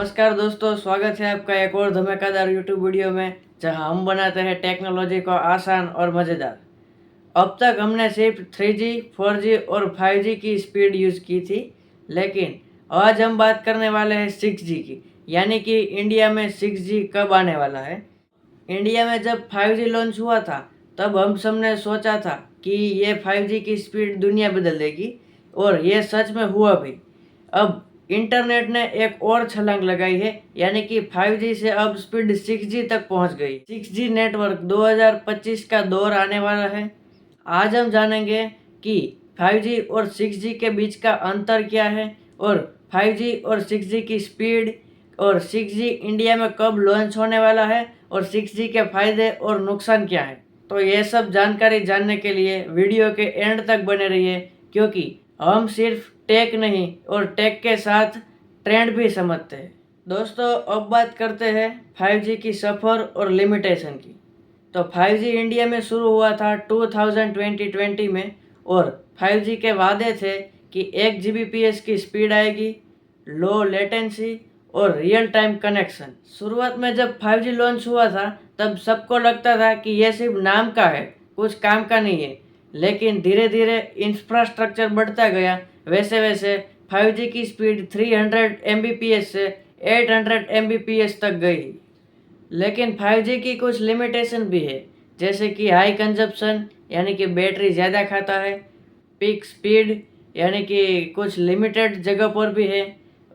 नमस्कार दोस्तों, स्वागत है आपका एक और धमाकेदार यूट्यूब वीडियो में, जहां हम बनाते हैं टेक्नोलॉजी को आसान और मज़ेदार। अब तक हमने सिर्फ 3G, 4G और 5G की स्पीड यूज़ की थी, लेकिन आज हम बात करने वाले हैं 6G की, यानी कि इंडिया में 6G कब आने वाला है। इंडिया में जब 5G लॉन्च हुआ था, तब हम सबने सोचा था कि ये 5G की स्पीड दुनिया बदल देगी, और ये सच में हुआ भी। अब इंटरनेट ने एक और छलांग लगाई है, यानी कि 5G से अब स्पीड 6G तक पहुंच गई। 6G नेटवर्क 2025 का दौर आने वाला है। आज हम जानेंगे कि 5G और 6G के बीच का अंतर क्या है, और 5G और 6G की स्पीड, और 6G इंडिया में कब लॉन्च होने वाला है, और 6G के फायदे और नुकसान क्या है। तो ये सब जानकारी जानने के लिए वीडियो के एंड तक बने रहिए, क्योंकि हम सिर्फ टेक नहीं और टेक के साथ ट्रेंड भी समझते हैं। दोस्तों, अब बात करते हैं 5G की सफ़र और लिमिटेशन की। तो 5G इंडिया में शुरू हुआ था 2020 में, और 5G के वादे थे कि 1 Gbps की स्पीड आएगी, लो लेटेंसी और रियल टाइम कनेक्शन। शुरुआत में जब 5G लॉन्च हुआ था, तब सबको लगता था कि यह सिर्फ नाम का है, कुछ काम का नहीं है। लेकिन धीरे धीरे इंफ्रास्ट्रक्चर बढ़ता गया, वैसे वैसे 5G की स्पीड 300 Mbps से 800 Mbps तक गई। लेकिन 5G की कुछ लिमिटेशन भी है, जैसे कि हाई कंजप्शन, यानी कि बैटरी ज़्यादा खाता है, पीक स्पीड, यानी कि कुछ लिमिटेड जगह पर भी है,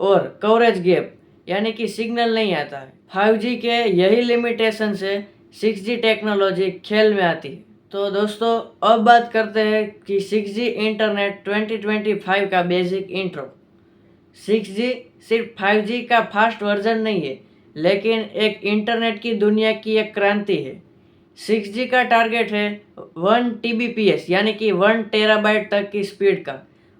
और कवरेज गैप, यानी कि सिग्नल नहीं आता है। 5G के यही लिमिटेशन से 6G टेक्नोलॉजी खेल में आती है। तो दोस्तों, अब बात करते हैं कि 6G इंटरनेट 2025 का बेसिक इंट्रो। 6G सिर्फ 5G का फास्ट वर्जन नहीं है, लेकिन एक इंटरनेट की दुनिया की एक क्रांति है। 6G का टारगेट है 1 Tbps, यानी कि 1 टेराबाइट तक की स्पीड का,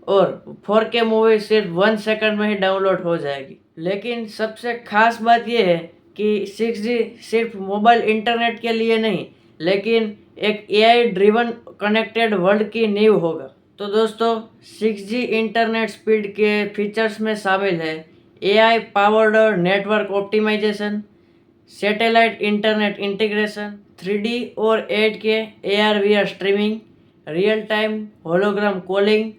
और 4K मूवी सिर्फ 1 सेकंड में ही डाउनलोड हो जाएगी। लेकिन सबसे खास बात यह है कि 6G सिर्फ मोबाइल इंटरनेट के लिए नहीं, लेकिन एक AI ड्रिवन कनेक्टेड वर्ल्ड की नींव होगा। तो दोस्तों, 6G इंटरनेट स्पीड के फीचर्स में शामिल है AI powered network optimisation, satellite internet integration, 3D और 8K AR/VR streaming, real time hologram calling,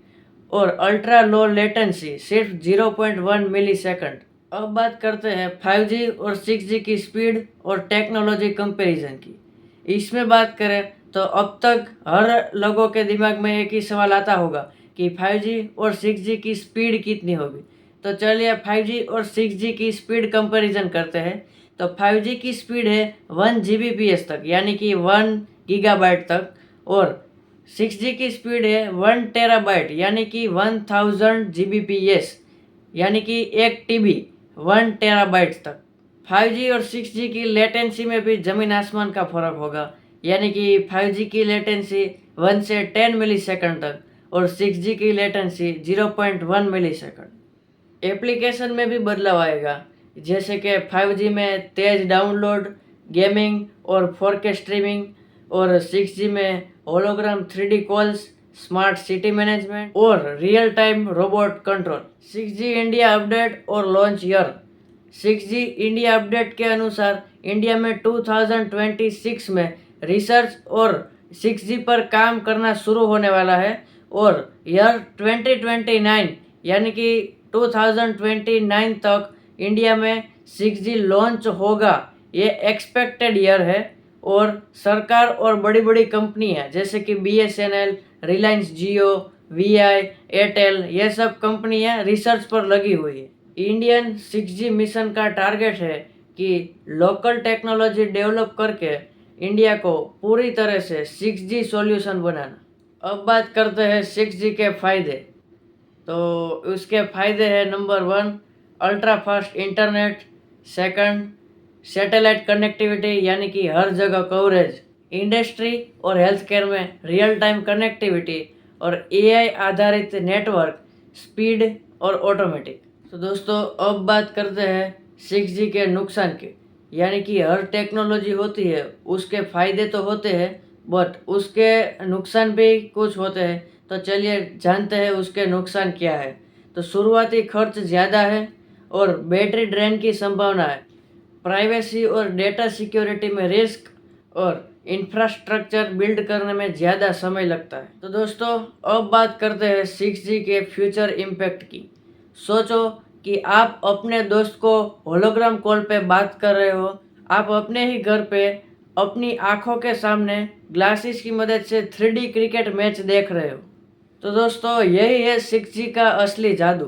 और अल्ट्रा लो लेटेंसी सिर्फ 0.1 मिली सेकंड। अब बात करते हैं 5G और 6G की स्पीड और टेक्नोलॉजी कंपैरिजन की। इसमें बात करें तो अब तक हर लोगों के दिमाग में एक ही सवाल आता होगा कि 5G और 6G की स्पीड कितनी होगी। तो चलिए 5G और 6G की स्पीड कंपैरिजन करते हैं। तो 5G की स्पीड है 1 Gbps तक, यानी कि 1 गीगाबाइट तक, और 6G की स्पीड है 1 टेराबाइट, यानी कि 1000 Gbps, यानी कि 1 TB 1 टेराबाइट तक। 5G और 6G की लेटेंसी में भी ज़मीन आसमान का फ़र्क होगा, यानी कि 5G की लेटेंसी 1 से 10 मिली सेकंड तक, और 6G की लेटेंसी 0.1 मिली सेकंड। एप्लीकेशन में भी बदलाव आएगा, जैसे कि 5G में तेज़ डाउनलोड, गेमिंग और 4K स्ट्रीमिंग, और 6G में hologram 3D calls, smart city management और real time robot control. 6G India update और launch year. 6G India update के अनुसार इंडिया में 2026 में रिसर्च और 6G पर काम करना शुरू होने वाला है, और ईयर 2029, यानी कि 2029 तक इंडिया में 6G लॉन्च होगा, ये एक्सपेक्टेड ईयर है। और सरकार और बड़ी बड़ी कंपनियां जैसे कि BSNL, रिलायंस जियो, VI, एयरटेल, ये सब कंपनियां रिसर्च पर लगी हुई है। इंडियन 6G मिशन का टारगेट है कि लोकल टेक्नोलॉजी डेवलप करके इंडिया को पूरी तरह से 6G सॉल्यूशन बनाना। अब बात करते हैं 6G के फ़ायदे। तो उसके फ़ायदे हैं, number 1 ultra fast internet, second satellite connectivity, यानी कि हर जगह कवरेज, इंडस्ट्री और हेल्थ केयर में रियल टाइम कनेक्टिविटी, और AI आधारित नेटवर्क स्पीड और ऑटोमेटिक। तो दोस्तों, अब बात करते हैं 6G के नुकसान के, यानी कि हर टेक्नोलॉजी होती है, उसके फ़ायदे तो होते हैं, बट उसके नुकसान भी कुछ होते हैं। तो चलिए जानते हैं उसके नुकसान क्या है। तो शुरुआती खर्च ज़्यादा है, और बैटरी ड्रेन की संभावना है। प्राइवेसी और डेटा सिक्योरिटी में रिस्क और इंफ्रास्ट्रक्चर बिल्ड करने में ज़्यादा समय लगता है। तो दोस्तों अब बात करते हैं 6G के फ्यूचर इम्पैक्ट की। सोचो कि आप अपने दोस्त को होलोग्राम कॉल पे बात कर रहे हो, आप अपने ही घर पे अपनी आंखों के सामने ग्लासेस की मदद से 3D क्रिकेट मैच देख रहे हो। तो दोस्तों यही है 6G का असली जादू।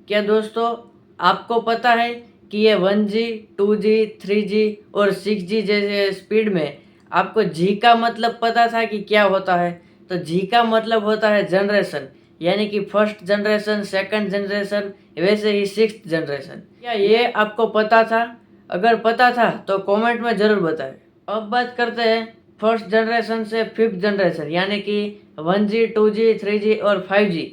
क्या दोस्तों आपको पता है कि ये 1G, 2G, 3G और 6G जैसे स्पीड में आपको जी का मतलब पता था कि क्या होता है? तो जी का मतलब होता है जनरेशन, यानी कि फर्स्ट जनरेशन, सेकंड जनरेशन, वैसे ही सिक्स्थ जनरेशन। क्या ये आपको पता था? अगर पता था तो कमेंट में ज़रूर बताएं। अब बात करते हैं फर्स्ट जनरेशन से फिफ्थ जनरेशन, यानी कि 1G, 2G, 3G और 5G।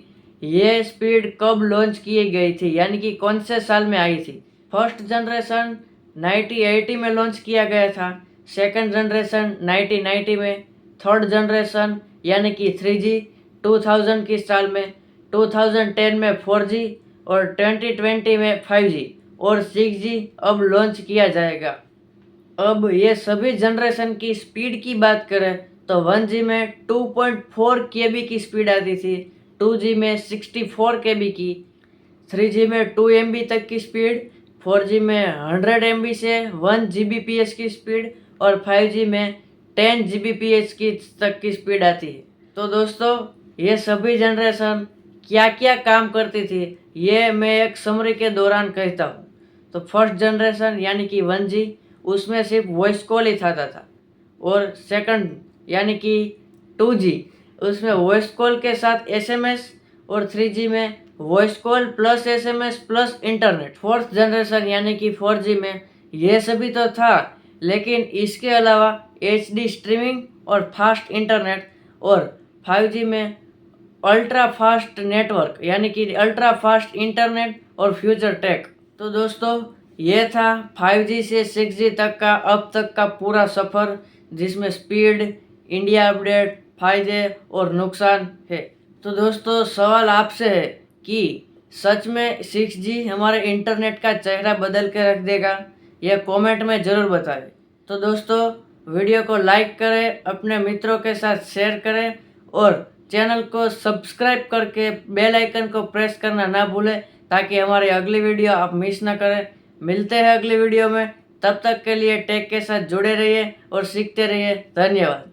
ये स्पीड कब लॉन्च की गई थी, यानी कि कौन से साल में आई थी? फर्स्ट जनरेशन 1980 में लॉन्च किया गया था, सेकंड जनरेशन 1990 में, थर्ड जनरेशन यानी कि 3G 2000 की साल में, 2010 में 4G और 2020 में 5G और 6G अब लॉन्च किया जाएगा। अब ये सभी जनरेशन की स्पीड की बात करें तो 1G में 2.4 KB की स्पीड आती थी, 2G में 64 KB की, 3G में 2 MB तक की स्पीड, 4G में 100 MB से 1 Gbps की स्पीड और 5G में 10 Gbps की तक की स्पीड आती है। तो दोस्तों ये सभी जनरेशन क्या क्या काम करती थी ये मैं एक समरी के दौरान कहता हूँ। तो फर्स्ट जनरेशन यानी कि 1G, उसमें सिर्फ वॉइस कॉल ही था और सेकंड यानी कि 2G, उसमें वॉइस कॉल के साथ SMS और 3G में voice call plus SMS plus internet. Fourth generation यानी कि 4G में ये सभी तो था, लेकिन इसके अलावा HD स्ट्रीमिंग और फास्ट इंटरनेट, और 5G में अल्ट्रा फास्ट नेटवर्क यानी कि अल्ट्रा फास्ट इंटरनेट और फ्यूचर टेक। तो दोस्तों ये था 5G से 6G तक का अब तक का पूरा सफ़र, जिसमें स्पीड, इंडिया अपडेट, फायदे और नुकसान है। तो दोस्तों सवाल आपसे है कि सच में 6G हमारे इंटरनेट का चेहरा बदल के रख देगा? यह कमेंट में ज़रूर बताएं। तो दोस्तों वीडियो को लाइक करें, अपने मित्रों के साथ शेयर करें और चैनल को सब्सक्राइब करके बेल आइकन को प्रेस करना ना भूलें, ताकि हमारी अगली वीडियो आप मिस ना करें। मिलते हैं अगली वीडियो में, तब तक के लिए टेक के साथ जुड़े रहिए और सीखते रहिए। धन्यवाद।